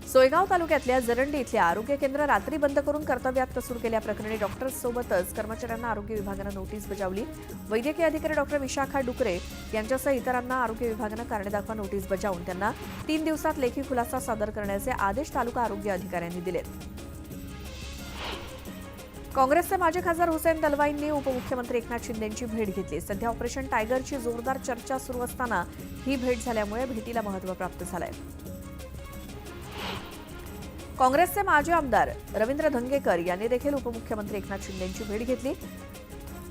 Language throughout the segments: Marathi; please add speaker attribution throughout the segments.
Speaker 1: सोयगाव तालुक्यातल्या जरंडी इथल्या आरोग्य केंद्र रात्री बंद करून कर्तव्यात कसूर केल्याप्रकरणी डॉक्टर्ससोबतच कर्मचाऱ्यांना आरोग्य विभागानं नोटीस बजावली। वैद्यकीय अधिकारी डॉक्टर विशाखा डुकरे यांच्यासह इतरांना आरोग्य विभागानं कारणे दाखवा नोटीस बजावून त्यांना 3 दिवसात लेखी खुलासा सादर करण्याचे आदेश तालुका आरोग्य अधिकाऱ्यांनी दिलेत। काँग्रेसचे माजी खासदार हुसेन दलवाईंनी उपमुख्यमंत्री एकनाथ शिंदेंची भेट घेतली। सध्या ऑपरेशन टायगरची जोरदार चर्चा सुरू असताना ही भेट झाल्यामुळे भेटीला महत्त्व प्राप्त झालंय। काँग्रेसचे माजी आमदार रवींद्र धंगेकर यांनी देखील उपमुख्यमंत्री एकनाथ शिंदेंची भेट घेतली।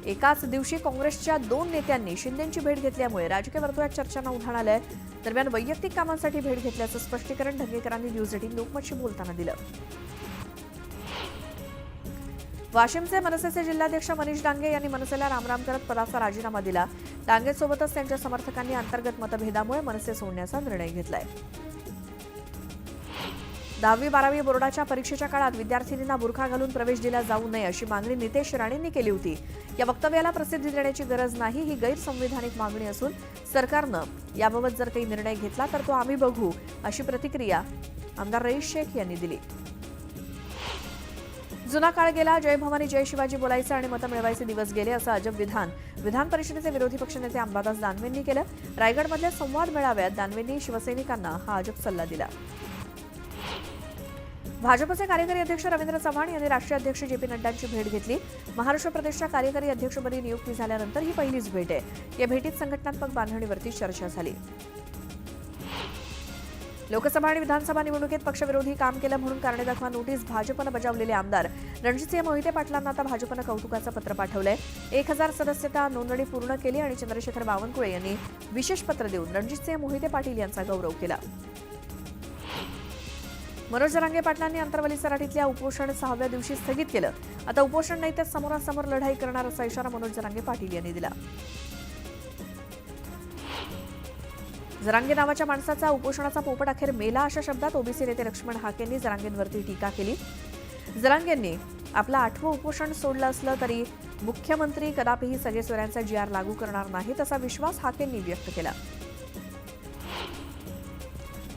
Speaker 1: एकाच दिवशी काँग्रेसच्या 2 नेत्यांनी शिंदेंची भेट घेतल्यामुळे राजकीय वर्तुळात चर्चांना उधाण आलंय। दरम्यान वैयक्तिक कामांसाठी भेट घेतल्याचं स्पष्टीकरण धंगेकरांनी न्यूज 18 लोकमतशी बोलताना दिलं। वाशिमचे मनसेचे जिल्हाध्यक्ष मनीष डांगे यांनी मनसेला रामराम करत पदाचा राजीनामा दिला। डांगेसोबतच त्यांच्या समर्थकांनी अंतर्गत मतभेदामुळे मनसे सोडण्याचा निर्णय घेतलाय। 10वी-12वी बोर्डाच्या परीक्षेच्या काळात विद्यार्थिनींना बुरखा घालून प्रवेश दिला जाऊ नये अशी मागणी नितेश राणेंनी केली होती। या वक्तव्याला प्रसिद्धी देण्याची गरज नाही, ही गैरसंविधानिक मागणी असून सरकारनं याबाबत जर काही निर्णय घेतला तर तो आम्ही बघू, अशी प्रतिक्रिया आमदार रईस शेख यांनी दिली। जुना काळ गेला, जय भवानी जय शिवाजी बोलायचे आणि मतं मिळवायचे दिवस गेले असं अजब विधान परिषदेचे विरोधी पक्षनेते अंबादास दानवेंनी केलं। रायगडमधल्या संवाद मेळाव्यात दानवेंनी शिवसैनिकांना हा अजब सल्ला दिला। भाजपचे कार्यकारी अध्यक्ष रवींद्र चव्हाण यांनी राष्ट्रीय अध्यक्ष जे.पी. नड्डांची भेट घेतली। महाराष्ट्र प्रदेशच्या कार्यकारी अध्यक्षपदी नियुक्ती झाल्यानंतर ही पहिलीच भेट आहे। या भेटीत संघटनात्मक बांधणीवरती चर्चा झाली। लोकसभा आणि विधानसभा निवडणुकीत पक्षविरोधी काम केलं म्हणून कारणे दाखवा नोटीस भाजपनं बजावलेले आमदार रणजितसिंह मोहिते पाटलांना आता भाजपनं कौतुकाचं पत्र पाठवलंय। 1000 सदस्यता नोंदणी पूर्ण केली आणि चंद्रशेखर बावनकुळे यांनी विशेष पत्र देऊन रणजितसिंह मोहिते पाटील यांचा गौरव केला। मनोज जरांगे पाटलांनी अंतरवली सराटीतल्या उपोषण 6व्या दिवशी स्थगित केलं। आता उपोषण नाही तर समोरासमोर लढाई करणार असा इशारा मनोज जरांगे पाटील यांनी दिला। जरांगे नावाच्या माणसाचा उपोषणाचा पोपट अखेर मेला अशा शब्दात ओबीसी नेते लक्ष्मण हाकेंनी जरांगेंवरती टीका केली। जरांगेंनी आपलं 8वं उपोषण सोडलं असलं तरी मुख्यमंत्री कदापिही सगळे सोयऱ्यांचा GR लागू करणार नाहीत असा विश्वास हाकेंनी व्यक्त केला।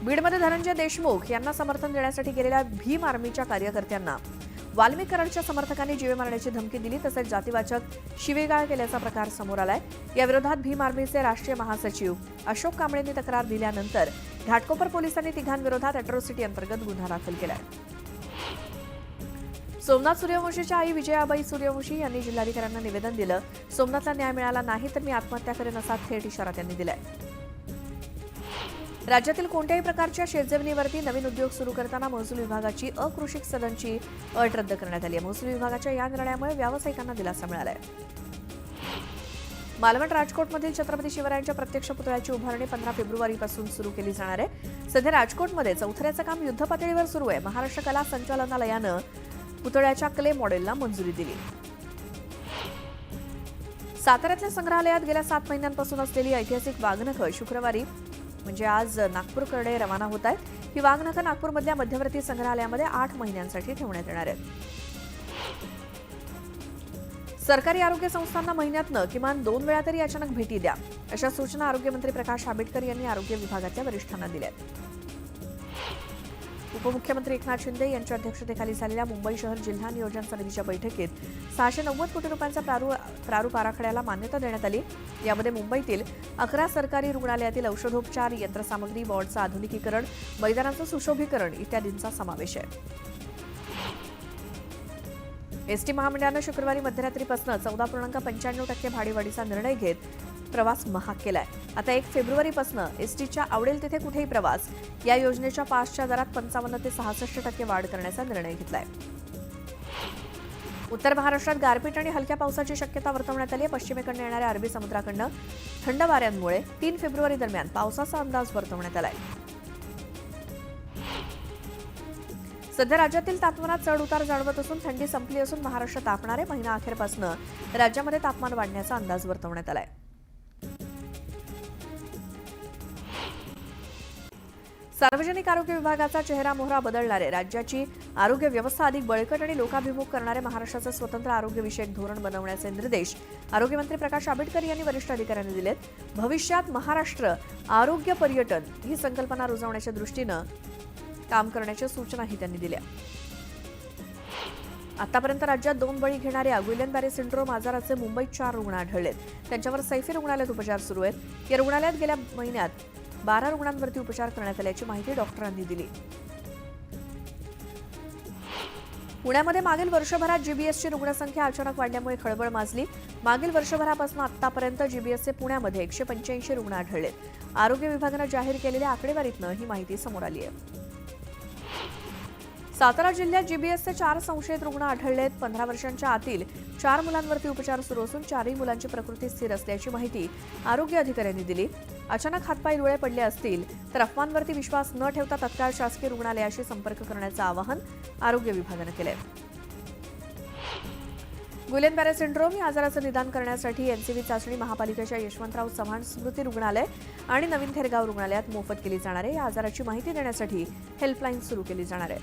Speaker 1: बीडमध्ये धनंजय देशमुख यांना समर्थन देण्यासाठी गेलेल्या भीम आर्मीच्या कार्यकर्त्यांना वाल्मिक कराडच्या समर्थकांनी जीवे मारण्याची धमकी दिली, तसेच जातीवाचक शिवीगाळ केल्याचा प्रकार समोर आलाय। या विरोधात भीम आर्मीचे राष्ट्रीय महासचिव अशोक कांबळेंनी तक्रार दिल्यानंतर घाटकोपर पोलिसांनी तिघांविरोधात अॅट्रॉसिटी अंतर्गत गुन्हा दाखल केलाय। सोमनाथ सूर्यवंशीच्या आई विजयाबाई सूर्यवंशी यांनी जिल्हाधिकाऱ्यांना निवेदन दिलं। सोमनाथला न्याय मिळाला नाही तर मी आत्महत्या करेन असा थेट इशारा त्यांनी दिलाय। राज्यातील कोणत्याही प्रकारच्या शेतजमिनीवरती नवीन उद्योग सुरू करताना महसूल विभागाची अकृषिक सदनची अट रद्द करण्यात आली आहे। महसूल विभागाच्या या निर्णयामुळे व्यावसायिकांना दिलासा मिळाला आहे। मालवण राजकोटमधील छत्रपती शिवरायांच्या प्रत्यक्ष पुतळ्याची उभारणी 15 फेब्रुवारीपासून सुरू केली जाणार आहे। सध्या राजकोटमध्ये चौथऱ्याचं काम युद्धपातळीवर सुरू आहे। महाराष्ट्र कला संचालनालयानं पुतळ्याच्या क्ले मॉडेलला मंजुरी दिली। साताऱ्यातल्या संग्रहालयात गेल्या 7 महिन्यांपासून असलेली ऐतिहासिक वाघनखं शुक्रवारी म्हणजे आज नागपूरकडे रवाना होत आहेत। ही वाघनखं नागपूरमधल्या मध्यवर्ती संग्रहालयामध्ये 8 महिन्यांसाठी ठेवण्यात येणार आहेत। सरकारी आरोग्य संस्थांना महिन्यातनं किमान 2 वेळा तरी अचानक भेटी द्या, अशा सूचना आरोग्यमंत्री प्रकाश आंबेडकर यांनी आरोग्य विभागाच्या वरिष्ठांना दिल्या। उपमुख्यमंत्री एकनाथ शिंदे यांच्या अध्यक्षतेखाली झालेल्या मुंबई शहर जिल्हा नियोजन समितीच्या बैठकीत 690 कोटी रुपयांचा प्रारूप आराखड्याला मान्यता देण्यात आली। यामध्ये मुंबईतील 11 सरकारी रुग्णालयातील औषधोपचार, यंत्रसामग्री, वॉर्डचं आधुनिकीकरण, मैदानाचं सुशोभीकरण इत्यादींचा समावेश आहे। एसटी महामंडळानं शुक्रवारी मध्यरात्रीपासून 14.95% भाडेवाढीचा निर्णय घेत प्रवास महाग केलाय। आता 1 फेब्रुवारीपासून एसटीच्या आवडेल तिथे कुठेही प्रवास या योजनेच्या पासच्या दरात 55 ते 66% वाढ करण्याचा निर्णय घेतलाय। उत्तर महाराष्ट्रात गारपीट आणि हलक्या पावसाची शक्यता वर्तवण्यात आली आहे। पश्चिमेकडून येणाऱ्या अरबी समुद्राकडून थंड वाऱ्यांमुळे 3 फेब्रुवारी दरम्यान पावसाचा अंदाज वर्तवण्यात आलाय। सध्या राज्यातील तापमानात चढ उतार जाणवत असून थंडी संपली असून महाराष्ट्र तापणार आहे। महिना अखेरपासून राज्यामध्ये तापमान वाढण्याचा अंदाज वर्तवण्यात आलाय। सार्वजनिक आरोग्य विभागाचा चेहरा मोहरा बदलणारे, राज्याची आरोग्य व्यवस्था अधिक बळकट आणि लोकाभिमुख करणारे महाराष्ट्राचं स्वतंत्र आरोग्यविषयक धोरण बनवण्याचे निर्देश आरोग्यमंत्री प्रकाश आंबेडकर यांनी वरिष्ठ अधिकाऱ्यांनी दिलेत। भविष्यात महाराष्ट्र आरोग्य पर्यटन ही संकल्पना रुजवण्याच्या दृष्टीनं काम करण्याच्या सूचनाही त्यांनी दिल्या. आतापर्यंत राज्यात 2 बळी घेणाऱ्या गुइलेन-बॅरे सिंड्रोम आजाराचे मुंबईत 4 रुग्ण आढळलेत. त्यांच्यावर सैफी रुग्णालयात उपचार सुरू आहेत. या रुग्णालयात गेल्या महिन्यात 12 रुग्णांवरती उपचार करण्यात आल्याची माहिती डॉक्टरांनी दिली. पुण्यामध्ये मागील वर्षभरात जीबीएसची रुग्णसंख्या अचानक वाढल्यामुळे खळबळ माजली. मागील वर्षभरापासून आतापर्यंत जीबीएसचे पुण्यामध्ये 185 रुग्ण आढळलेत. आरोग्य विभागानं जाहीर केलेल्या आकडेवारीतनं ही माहिती समोर आली आहे. सातारा जिल्ह्यात जीबीएसचे 4 संशयित रुग्ण आढळलेत. 15 वर्षांच्या आतील 4 मुलांवरती उपचार सुरू असून 4ही मुलांची प्रकृती स्थिर असल्याची माहिती आरोग्य अधिकाऱ्यांनी दिली. अचानक हातपाय डोळे पडले असतील तर अफवांवरती विश्वास न ठेवता तत्काळ शासकीय रुग्णालयाशी संपर्क करण्याचं आवाहन आरोग्य विभागानं केलंय. गुइलेन-बॅरे सिंड्रोम या आजाराचं निदान करण्यासाठी एनसीव्ही चाचणी महापालिकेच्या यशवंतराव चव्हाण स्मृती रुग्णालय आणि नवीन थेरगाव रुग्णालयात मोफत केली जाणार आहे. या आजाराची माहिती देण्यासाठी हेल्पलाईन सुरू केली जाणार आहे.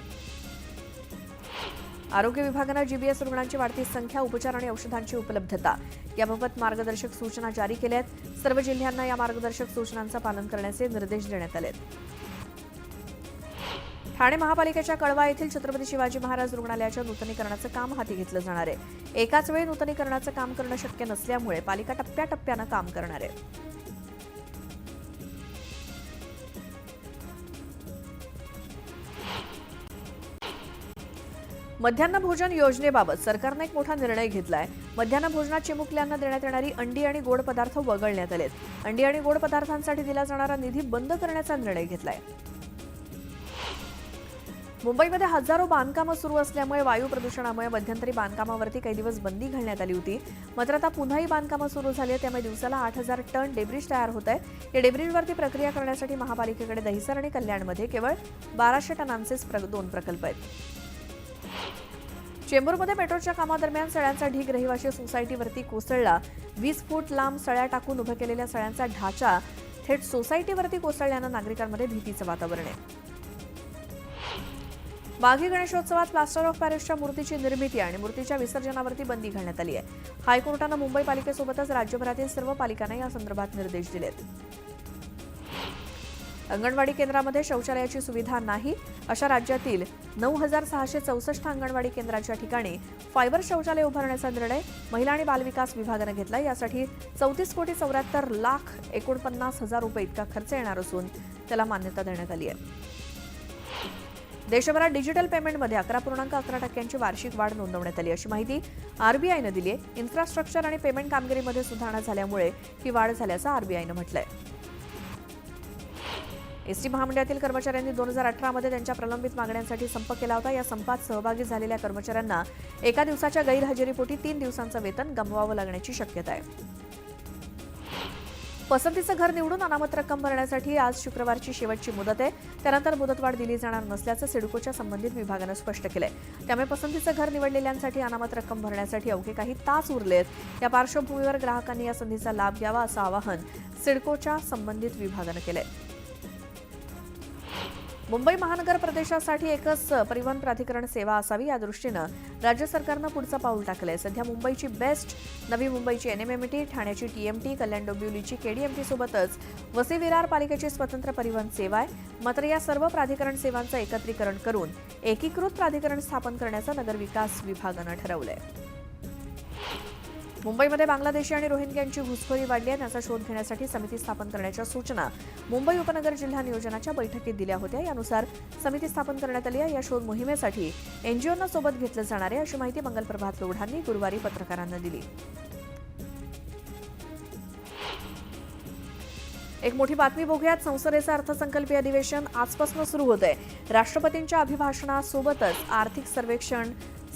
Speaker 1: आरोग्य विभागानं जीबीएस रुग्णांची वाढती संख्या, उपचार आणि औषधांची उपलब्धता याबाबत मार्गदर्शक सूचना जारी केल्या आहेत. सर्व जिल्ह्यांना या मार्गदर्शक सूचनांचं पालन करण्याचे निर्देश देण्यात आले आहेत. ठाणे महापालिकेच्या कळवा येथील छत्रपती शिवाजी महाराज रुग्णालयाच्या नूतनीकरणाचं काम हाती घेतलं जाणार आहे. एकाच वेळी नूतनीकरणाचं काम करणं शक्य नसल्यामुळे पालिका टप्प्याटप्प्यानं काम करणार आहे. मध्यान्ह भोजन योजनेबाबत सरकारने एक मोठा निर्णय घेतलाय. मध्यान्ह भोजनात चिमुकल्यांना देण्यात येणारी अंडी आणि गोड पदार्थ वगळण्यात आलेत. अंडी आणि गोड पदार्थांसाठी दिला जाणारा निधी बंद करण्याचा निर्णय घेतलाय. मुंबईमध्ये हजारो बांधकामं सुरू असल्यामुळे वायू प्रदूषणामुळे मध्यंतरी बांधकामावरती काही दिवस बंदी घालण्यात आली होती. मात्र आता पुन्हाही बांधकामं सुरू झाली आहेत. त्यामुळे दिवसाला 8,000 टन डेब्रिज तयार होत आहे. या डेब्रिजवरती प्रक्रिया करण्यासाठी महापालिकेकडे दहिसर आणि कल्याणमध्ये केवळ 1200 टनांचे 2 प्रकल्प आहेत. चेंबूरमध्ये मेट्रोच्या कामादरम्यान सळ्यांचा ढीग रहिवाशी सोसायटीवरती कोसळला. 20 फूट लांब सळ्या टाकून उभं केलेल्या सळ्यांचा ढाचा थेट सोसायटीवरती कोसळल्यानं नागरिकांमध्ये भीतीचं वातावरण आहे. माघी गणेशोत्सवात प्लास्टर ऑफ पॅरिसच्या मूर्तीची निर्मिती आणि मूर्तीच्या विसर्जनावरती बंदी घालण्यात आली आहे. हायकोर्टानं मुंबई पालिकेसोबतच राज्यभरातील सर्व पालिकांना या संदर्भात निर्देश दिलेत. अंगणवाडी केंद्रामध्ये शौचालयाची सुविधा नाही अशा राज्यातील 9,664 अंगणवाडी केंद्राच्या ठिकाणी फायबर शौचालय उभारण्याचा निर्णय महिला आणि बालविकास विभागानं घेतला. यासाठी 34,74,49,000 रुपये इतका खर्च येणार असून त्याला मान्यता देण्यात आली आहे. देशभरात डिजिटल पेमेंटमध्ये 11.11% वार्षिक वाढ नोंदवण्यात आली अशी माहिती आरबीआयनं दिली आहे. इन्फ्रास्ट्रक्चर आणि पेमेंट कामगिरीमध्ये सुधारणा झाल्यामुळे ही वाढ झाल्याचं आरबीआयनं म्हटलंय. एसटी महामंडळातील कर्मचाऱ्यांनी 2018 मध्ये त्यांच्या प्रलंबित मागण्यांसाठी संप केला होता. या संपात सहभागी झालेल्या कर्मचाऱ्यांना एका दिवसाच्या गैरहजेरीपोटी 3 दिवसांचं वेतन गमवावं लागण्याची शक्यता आहे. पसंतीचं घर निवडून अनामत रक्कम भरण्यासाठी आज शुक्रवारची शेवटची मुदत आहे. त्यानंतर मुदतवाढ दिली जाणार नसल्याचं सिडकोच्या संबंधित विभागानं स्पष्ट केलंय. त्यामुळे पसंतीचं घर निवडलेल्यांसाठी अनामत रक्कम भरण्यासाठी अवघे काही तास उरलेत. या पार्श्वभूमीवर ग्राहकांनी या संधीचा लाभ घ्यावा असं आवाहन सिडकोच्या संबंधित विभागानं केलंय. मुंबई महानगर प्रदेशासाठी एकच परिवहन प्राधिकरण सेवा असावी या दृष्टीनं राज्य सरकारनं पुढचं पाऊल टाकलंय. सध्या मुंबईची बेस्ट, नवी मुंबईची एनएमएमटी, ठाण्याची टीएमटी, कल्याण डोंबिवलीची केडीएमटी सोबतच वसई विरार पालिकेची स्वतंत्र परिवहन सेवा आहे. मात्र या सर्व प्राधिकरण सेवांचं एकत्रीकरण करून एकीकृत प्राधिकरण स्थापन करण्याचं नगरविकास विभागानं ठरवलंय. मुंबईमध्ये बांगलादेशी आणि रोहिंग्यांची घुसखोरी वाढली आहे. त्याचा शोध घेण्यासाठी समिती स्थापन करण्याच्या सूचना मुंबई उपनगर जिल्हा नियोजनाच्या बैठकीत दिल्या होत्या. यानुसार समिती स्थापन करण्यात आली आहे. या शोध मोहिमेसाठी एनजीओना सोबत घेतलं जाणार आहे अशी माहिती मंगलप्रभात लोढांनी गुरुवारी पत्रकारांना दिली. एक मोठी बातमी बघूयात. संसदेचं अर्थसंकल्पीय अधिवेशन आजपासून सुरू होत आहे. राष्ट्रपतींच्या अभिभाषणासोबतच आर्थिक सर्वेक्षण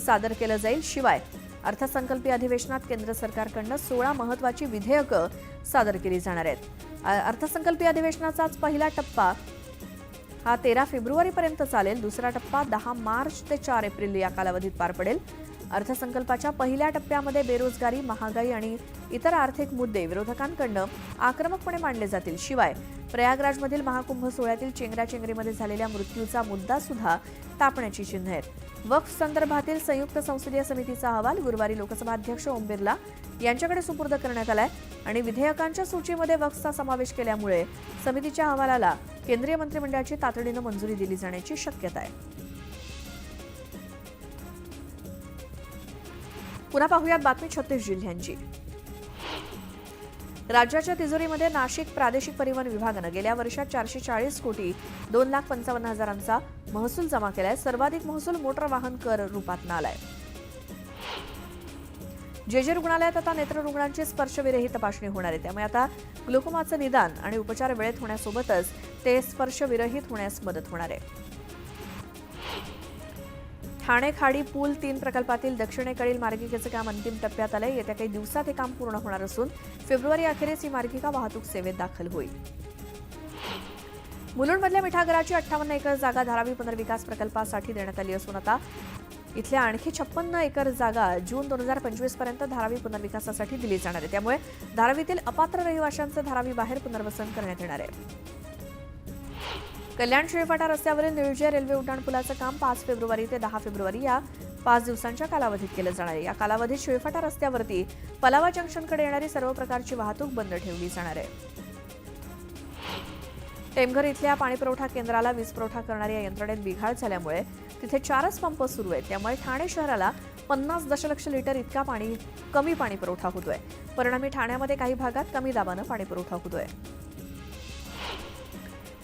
Speaker 1: सादर केलं जाईल. शिवाय अर्थसंकल्पीय अधिवेशनात केंद्र सरकारकडून 16 महत्त्वाची विधेयकं सादर केली जाणार आहेत. अर्थसंकल्पीय अधिवेशनाचा पहिला टप्पा हा 13 फेब्रुवारीपर्यंत चालेल. दुसरा टप्पा 10 मार्च ते 4 एप्रिल या कालावधीत पार पडेल. अर्थसंकल्पाच्या पहिल्या टप्प्यामध्ये बेरोजगारी, महागाई आणि इतर आर्थिक मुद्दे विरोधकांकडून आक्रमकपणे मांडले जातील. शिवाय प्रयागराजमधील महाकुंभ सोहळ्यातील चेंगराचेंगरीमध्ये झालेल्या मृत्यूचा मुद्दा सुद्धा तापण्याची चिन्ह आहेत. वक्फ संदर्भातील संयुक्त संसदीय समितीचा अहवाल गुरुवारी लोकसभा अध्यक्ष ओम बिर्ला यांच्याकडे सुपूर्द करण्यात आलाय आणि विधेयकांच्या सूचीमध्ये वक्फचा समावेश केल्यामुळे समितीच्या अहवालाला केंद्रीय मंत्रिमंडळाची तातडीनं मंजुरी दिली जाण्याची शक्यता आहे. पुन्हा पाहूयात बातमी 36 जिल्ह्यांची. राज्याच्या तिजोरीमध्ये नाशिक प्रादेशिक परिवहन विभागानं गेल्या वर्षात 440 कोटी 2,55,000 महसूल जमा केलाय. सर्वाधिक महसूल मोटार वाहन कर रूपात आलाय. जे रुग्णालयात आता नेत्र रुग्णांची स्पर्शविरहित तपासणी होणार आहे. त्यामुळे आता ग्लुकोमाचं निदान आणि उपचार वेळेत होण्यासोबतच ते स्पर्शविरहित होण्यास मदत होणार आहे. ठाणे खाडी पूल 3 प्रकल्पातील दक्षिणेकडील मार्गिकेचं काम अंतिम टप्प्यात आलंय. येत्या काही दिवसात हे काम पूर्ण होणार असून फेब्रुवारी अखेरीस ही मार्गिका वाहतूक सेवेत दाखल होईल. मुलुंडमधल्या मिठागराची 58 एकर जागा धारावी पुनर्विकास प्रकल्पासाठी देण्यात आली असून आता इथल्या आणखी 56 एकर जागा जून 2025 पर्यंत धारावी पुनर्विकासासाठी दिली जाणार आहे. त्यामुळे धारावीतील अपात्र रहिवाशांचं धारावी बाहेर पुनर्वसन करण्यात येणार आहे. कल्याण शिळफाटा रस्त्यावरील निळजे रेल्वे उड्डाणपुलाचं काम 5 फेब्रुवारी ते 10 फेब्रुवारी या 5 दिवसांच्या कालावधीत केलं जाणार आहे. या कालावधीत शिळफाटा रस्त्यावरती पलावा जंक्शनकडे येणारी सर्व प्रकारची वाहतूक बंद ठेवली जाणार आहे. टेमघर इथल्या पाणीपुरवठा केंद्राला वीज पुरवठा करणाऱ्या यंत्रणेत बिघाड झाल्यामुळे तिथे 4च पंप सुरू आहेत. त्यामुळे ठाणे शहराला 50 दशलक्ष लिटर इतका कमी पाणी पुरवठा होतोय. परिणामी ठाण्यामध्ये काही भागात कमी दाबानं पाणी पुरवठा होतोय.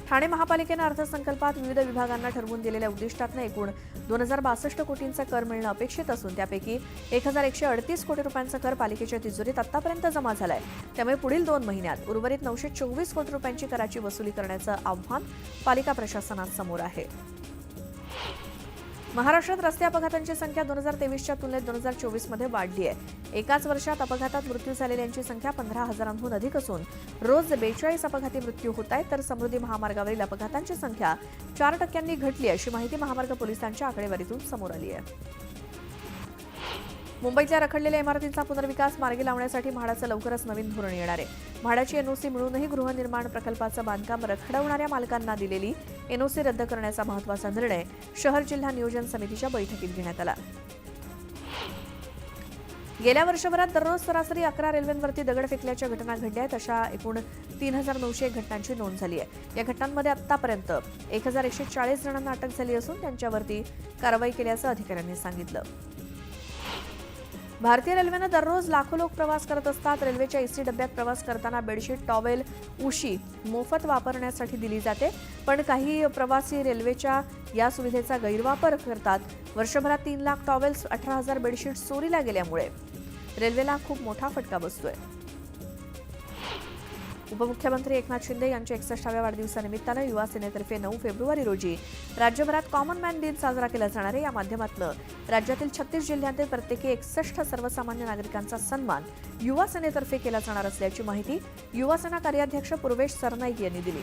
Speaker 1: ठाणे महापालिकेनं अर्थसंकल्पात विविध विभागांना ठरवून दिलेल्या उद्दिष्टातनं एकूण 2062 कोटींचा कर मिळणं अपेक्षित असून त्यापैकी 1138 कोटी रुपयांचा कर पालिकेच्या तिजोरीत आतापर्यंत जमा झालाय. त्यामुळे पुढील 2 महिन्यात उर्वरित 924 कोटी रुपयांची कराची वसुली करण्याचं आव्हान पालिका प्रशासनासमोर आहे. महाराष्ट्रात रस्ते अपघातांची संख्या 2023च्या तुलनेत 2024मध्ये वाढली आहे. एकाच वर्षात अपघातात मृत्यू झालेल्यांची संख्या 15,000हून अधिक असून रोज 42 अपघाती मृत्यू होत आहेत. तर समृद्धी महामार्गावरील अपघातांची संख्या 4% घटली अशी माहिती महामार्ग पोलिसांच्या आकडेवारीतून समोर आली आहे. मुंबईतल्या रखडलेल्या इमारतींचा पुनर्विकास मार्गी लावण्यासाठी म्हाडाचं लवकरच नवीन धोरण येणार आहे. म्हाडाची एनओसी मिळूनही गृहनिर्माण प्रकल्पाचं बांधकाम रखडवणाऱ्या मालकांना दिलेली एनओसी रद्द करण्याचा महत्त्वाचा निर्णय शहर जिल्हा नियोजन समितीच्या बैठकीत घेण्यात आला. गेल्या वर्षभरात दररोज सरासरी 11 रेल्वेंवरती दगड फेकल्याच्या घटना घडल्या आहेत. अशा एकूण 3,901 घटनांची नोंद झाली आहे. या घटनांमध्ये आतापर्यंत 1,140 जणांना अटक झाली असून त्यांच्यावरती कारवाई केल्याचं अधिकाऱ्यांनी सांगितलं. भारतीय रेल्वेनं दररोज लाखो लोक प्रवास करत असतात. रेल्वेच्या एसी डब्यात प्रवास करताना बेडशीट, टॉवेल, उशी मोफत वापरण्यासाठी दिली जाते. पण काही प्रवासी रेल्वेच्या या सुविधेचा गैरवापर करतात. वर्षभरात 3 लाख टॉवेल्स, 18,000 बेडशीट चोरीला गेल्यामुळे रेल्वेला खूप मोठा फटका बसतोय. उपमुख्यमंत्री एकनाथ शिंदे यांच्या 61व्या वाढदिवसानिमित्तानं युवा सेनेतर्फे 9 फेब्रुवारी रोजी राज्यभरात कॉमन मॅन दिन साजरा केला जाणार आहे. या माध्यमातून राज्यातील 36 जिल्ह्यांतील प्रत्येकी 61 सर्वसामान्य नागरिकांचा सन्मान युवा सेनेतर्फे केला जाणार असल्याची माहिती युवा सेना कार्याध्यक्ष पूर्वेश सरनाईक यांनी दिली.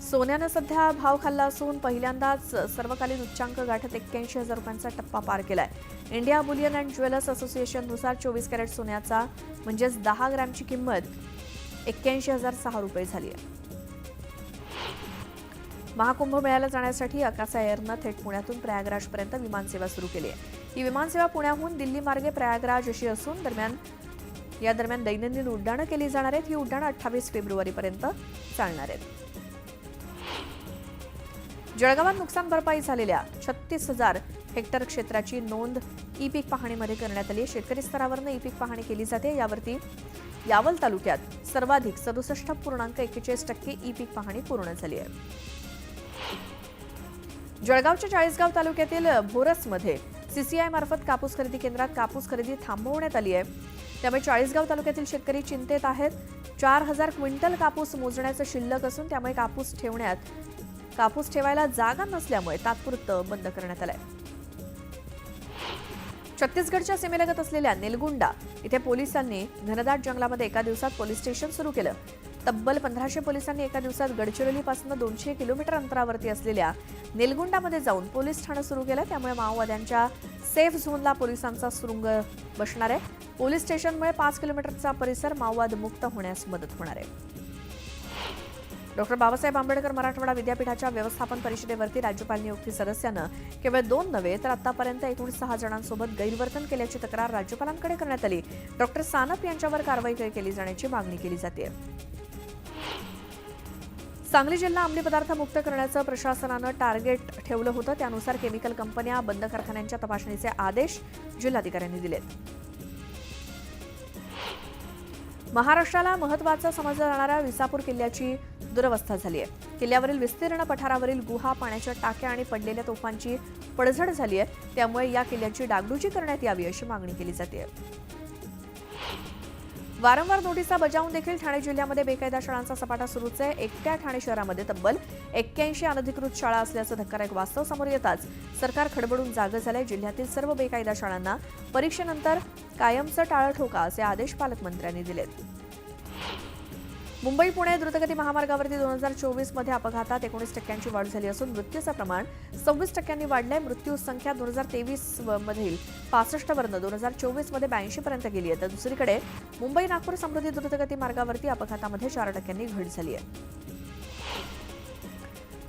Speaker 1: सोन्यानं सध्या भाव खाल्ला असून पहिल्यांदाच सर्वकालीन उच्चांक गाठत 81,000 रुपयांचा टप्पा पार केलाय. इंडिया बुलियन अँड ज्वेलर्स असोसिएशननुसार 24 कॅरेट सोन्याचा म्हणजेच 10 ग्रॅमची किंमत 81,006 रुपये झाली आहे. महाकुंभ मेळ्याला जाण्यासाठी अकासा एअरनं थेट पुण्यातून प्रयागराजपर्यंत विमानसेवा सुरू केली आहे. ही विमानसेवा पुण्याहून दिल्ली मार्गे प्रयागराज अशी असून या दरम्यान दैनंदिन उड्डाणं केली जाणार आहेत. ही उड्डाणं 28 फेब्रुवारीपर्यंत चालणार आहेत. जळगावात नुकसान भरपाई झालेल्या 36,000 हेक्टर क्षेत्राची नोंद ई पीक पाहणीमध्ये करण्यात आली. शेतकरी स्तरावरनं ई पीक पाहणी केली जाते. यावरती यावल तालुक्यात सर्वाधिक 67.41% ई पीक पाहणी पूर्ण झाली आहे. जळगावच्या चाळीसगाव तालुक्यातील भोरसमध्ये सीसीआय मार्फत कापूस खरेदी केंद्रात कापूस खरेदी थांबवण्यात आली आहे. त्यामुळे चाळीसगाव तालुक्यातील शेतकरी चिंतेत आहेत. 4,000 क्विंटल कापूस मोजण्याचं शिल्लक असून त्यामुळे कापूस ठेवायला जागा नसल्यामुळे तात्पुरतं बंद करण्यात आलंय. छत्तीसगडच्या सीमेलगत असलेल्या नेलगुंडा इथे पोलिसांनी घनदाट जंगलामध्ये एका दिवसात पोलीस स्टेशन सुरू केलं. तब्बल 1500 पोलिसांनी एका दिवसात गडचिरोलीपासून 200 किलोमीटर अंतरावरती असलेल्या नेलगुंडामध्ये जाऊन पोलीस ठाणं सुरू केलं. त्यामुळे माओवाद्यांच्या सेफ झोनला पोलिसांचा सुरुंग बसणार आहे. पोलीस स्टेशनमुळे 5 किलोमीटरचा परिसर माओवाद मुक्त होण्यास मदत होणार आहे. डॉक्टर बाबासाहेब आंबेडकर मराठवाडा विद्यापीठाच्या व्यवस्थापन परिषदेवरती राज्यपाल नियुक्ती सदस्यानं केवळ 2 नव्हे तर आतापर्यंत एकूण 6 जणांसोबत गैरवर्तन केल्याची तक्रार राज्यपालांकडे करण्यात आली. डॉक्टर सानप यांच्यावर कारवाई केली जाण्याची मागणी केली जाते. सांगली जिल्हा अंमली पदार्थ मुक्त करण्याचं प्रशासनानं टार्गेट ठेवलं होतं. त्यानुसार केमिकल कंपन्या बंद कारखान्यांच्या तपासणीचे आदेश जिल्हाधिकाऱ्यांनी दिलेत. महाराष्ट्राला महत्त्वाचं समजलं जाणाऱ्या विसापूर किल्ल्याची दुरवस्था झाली आहे. किल्ल्यावरील विस्तीर्ण पठारावरील गुहा, पाण्याच्या टाक्या आणि पडलेल्या तोफांची पडझड झाली आहे. त्यामुळे या किल्ल्याची डागडुजी करण्यात यावी अशी मागणी केली जाते. वारंवार नोटिसा बजावून देखील ठाणे जिल्ह्यामध्ये बेकायदा शाळांचा सपाटा सुरूच आहे. एकट्या ठाणे शहरामध्ये तब्बल 81 अनधिकृत शाळा असल्याचं धक्कादायक वास्तव समोर येताच सरकार खडबडून जागं झालंय. जिल्ह्यातील सर्व बेकायदा शाळांना परीक्षेनंतर कायमचं टाळं ठोका असे आदेश पालकमंत्र्यांनी दिलेत. मुंबई पुणे द्रुतगती महामार्गावरती 2024 मध्ये अपघातात 19% वाढ झाली असून मृत्यूचं प्रमाण 26% वाढलंय. मृत्यू संख्या 2023 मधील 65 वरून 2024 मध्ये 82 पर्यंत गेली आहे. तर दुसरीकडे मुंबई नागपूर समृद्धी द्रुतगती मार्गावरती अपघातामध्ये 4% घट झाली आहे.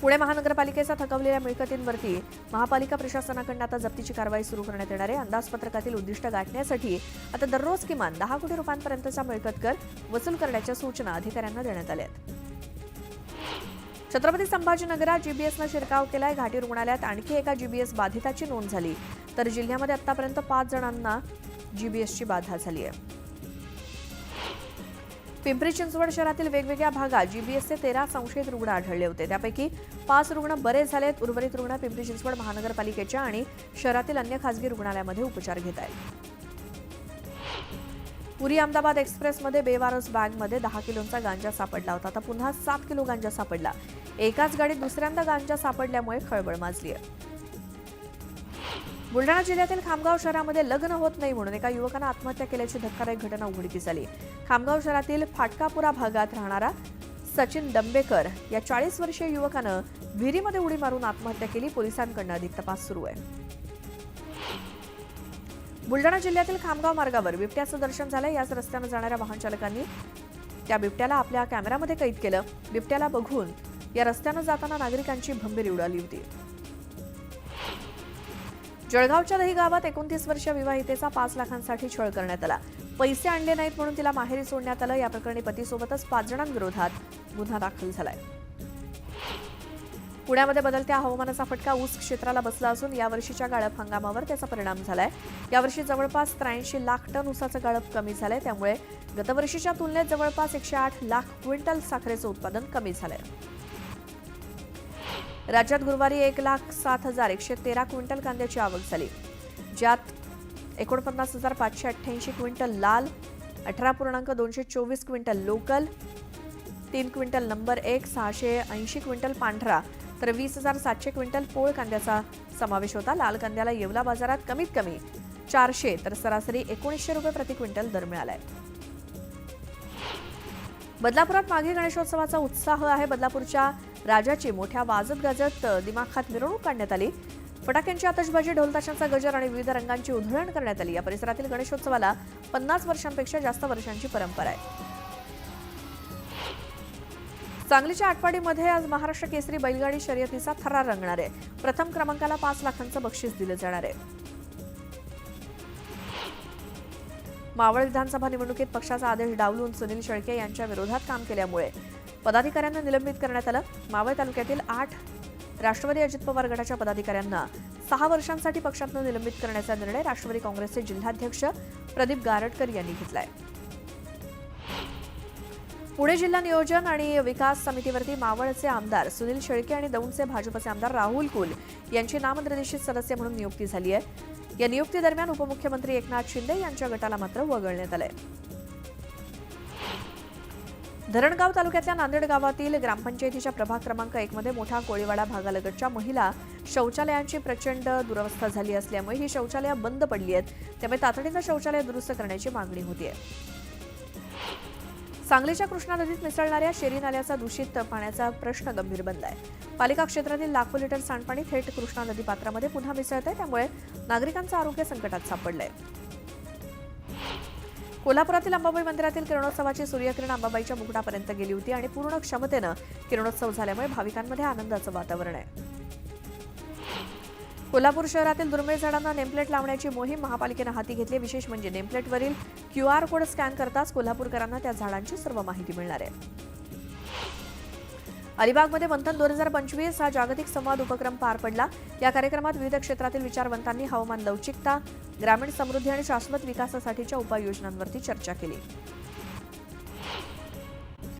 Speaker 1: पुणे महानगरपालिकेचा थकवलेल्या मिळकतींवरती महापालिका प्रशासनाकडून आता जप्तीची कारवाई सुरू करण्यात येणार आहे. अंदाजपत्रकातील उद्दिष्ट गाठण्यासाठी आता दररोज किमान 10 कोटी रुपयांपर्यंतचा मिळकत कर वसूल करण्याच्या सूचना अधिकाऱ्यांना देण्यात आल्या आहेत. छत्रपती संभाजीनगरात जीबीएसनं शिरकाव केलाय. घाटी रुग्णालयात आणखी एका जीबीएस बाधिताची नोंद झाली. तर जिल्ह्यामध्ये आतापर्यंत 5 जणांना जीबीएसची बाधा झाली आहे. पिंपरी चिंचवड शहरातील वेगवेगळ्या भागात जीबीएसचे 13 संशयित रुग्ण आढळले होते. त्यापैकी 5 रुग्ण बरे झालेत. उर्वरित रुग्ण पिंपरी चिंचवड महानगरपालिकेच्या आणि शहरातील अन्य खासगी रुग्णालयामध्ये उपचार घेत आहेत. पुरी अहमदाबाद एक्सप्रेसमध्ये बेवारस बॅगमध्ये 10 किलोचा गांजा सापडला होता. आता पुन्हा 7 किलो गांजा सापडला. एकाच गाडीत दुसऱ्यांदा गांजा सापडल्यामुळे खळबळ माजली आहे. बुलढाणा जिल्ह्यातील खामगाव शहरामध्ये लग्न होत नाही म्हणून एका युवकानं आत्महत्या केल्याची धक्कादायक घटना उघडकीस आली. खामगाव शहरातील फाटकापुरा भागात राहणारा सचिन डंबेकर या 40 वर्षीय युवकानं विहिरीमध्ये उडी मारून आत्महत्या केली. पोलिसांकडून अधिक तपास सुरू आहे. बुलढाणा जिल्ह्यातील खामगाव मार्गावर बिबट्याचं दर्शन झालं. याच रस्त्यानं जाणाऱ्या वाहन चालकांनी त्या बिबट्याला आपल्या कॅमेऱ्यामध्ये कैद केलं. बिबट्याला बघून या रस्त्यानं जाताना नागरिकांची भंबीरी उडाली होती. जळगावच्या दही गावात 29 वर्षीय विवाहितेचा 5 लाखांसाठी छळ करण्यात आला. पैसे आणले नाहीत म्हणून तिला माहेरी सोडण्यात आलं. या प्रकरणी पतीसोबतच 5 जणांविरोधात गुन्हा दाखल झालाय. पुण्यामध्ये बदलत्या हवामानाचा फटका ऊस क्षेत्राला बसला असून यावर्षीच्या गाळप हंगामावर त्याचा परिणाम झालाय. यावर्षी जवळपास 83 लाख टन ऊसाचं गाळप कमी झालंय. त्यामुळे गतवर्षीच्या तुलनेत जवळपास 108 लाख क्विंटल साखरेचं उत्पादन कमी झालंय. राज्यात गुरुवारी 1,07,113 क्विंटल कांद्याची आवक झाली. ज्यात 49,588 क्विंटल लाल, 18.224 quintal local, 3 quintal number 1, 680 quintal पांढरा तर 20,700 क्विंटल पोळ कांद्याचा समावेश होता. लाल कांद्याला येवला बाजारात कमीत कमी 400 तर सरासरी 1900 रुपये प्रति क्विंटल दर मिळालाय. बदलापुरात माघी गणेशोत्सवाचा उत्साह आहे. बदलापूरच्या राजाची मोठ्या वाजत गाजत दिमाखात मिरवणूक काढण्यात आली. फटाक्यांची आतषबाजी, ढोलताशांचा गजर आणि विविध रंगांची उधळण करण्यात आली. या परिसरातील गणेशोत्सवाला 50 वर्षांपेक्षा जास्त वर्षांची परंपरा आहे. सांगलीच्या आटपाडीमध्ये आज महाराष्ट्र केसरी बैलगाडी शर्यतीचा थरार रंगणार आहे. प्रथम क्रमांकाला 5 लाखांचं बक्षीस दिलं जाणार आहे. मावळ विधानसभा निवडणुकीत पक्षाचा आदेश डावलून सुनील शेळके यांच्या विरोधात काम केल्यामुळे पदाधिकाऱ्यांना निलंबित करण्यात आलं. मावळ तालुक्यातील 8 राष्ट्रवादी अजित पवार गटाच्या पदाधिकाऱ्यांना 6 वर्षांसाठी पक्षातून निलंबित करण्याचा निर्णय राष्ट्रवादी काँग्रेसचे जिल्हाध्यक्ष प्रदीप गारटकर यांनी घेतलाय. पुणे जिल्हा नियोजन आणि विकास समितीवरती मावळचे आमदार सुनील शेळके आणि दौंडचे भाजपचे आमदार राहुल कुल यांची नामनिर्देशित सदस्य म्हणून नियुक्ती झाली आहे. या नियुक्तीदरम्यान उपमुख्यमंत्री एकनाथ शिंदे यांच्या गटाला मात्र वगळण्यात आलंय. धरणगाव तालुक्यातल्या नांदेड गावातील ग्रामपंचायतीच्या प्रभाग क्रमांक 1 मध्ये मोठा कोळीवाडा भागालगतच्या महिला शौचालयांची प्रचंड दुरवस्था झाली असल्यामुळे ही शौचालयं बंद पडली आहेत. त्यामुळे तातडीनं शौचालय दुरुस्त करण्याची मागणी होतीये. सांगलीच्या कृष्णा नदीत मिसळणाऱ्या शेरी नाल्याचा दूषित पाण्याचा प्रश्न गंभीर बनलाय. पालिका क्षेत्रातील लाखो लिटर सांडपाणी थेट कृष्णा नदी पात्रामध्ये पुन्हा मिसळतंय, त्यामुळे नागरिकांचं आरोग्य संकटात सापडलंय. कोल्हापुरातील अंबाबाई मंदिरातील किरणोत्सवाची सूर्यकिरण अंबाबाईच्या मुकुटापर्यंत गेली होती आणि पूर्ण क्षमतेनं किरणोत्सव झाल्यामुळे भाविकांमध्ये आनंदाचं वातावरण आहे. कोल्हापूर शहरातील दुर्मिळ झाडांना नेमप्लेट लावण्याची मोहीम महापालिकेनं हाती घेतली. विशेष म्हणजे नेमप्लेटवरील QR कोड स्कॅन करताच कोल्हापूरकरांना त्या झाडांची सर्व माहिती मिळणार आहे. अलिबागमध्ये मंथन 2025 हा जागतिक संवाद उपक्रम पार पडला. या कार्यक्रमात विविध क्षेत्रातील विचारवंतांनी हवामान लवचिकता, ग्रामीण समृद्धी आणि शाश्वत विकासासाठीच्या उपाययोजनांवरती चर्चा केली.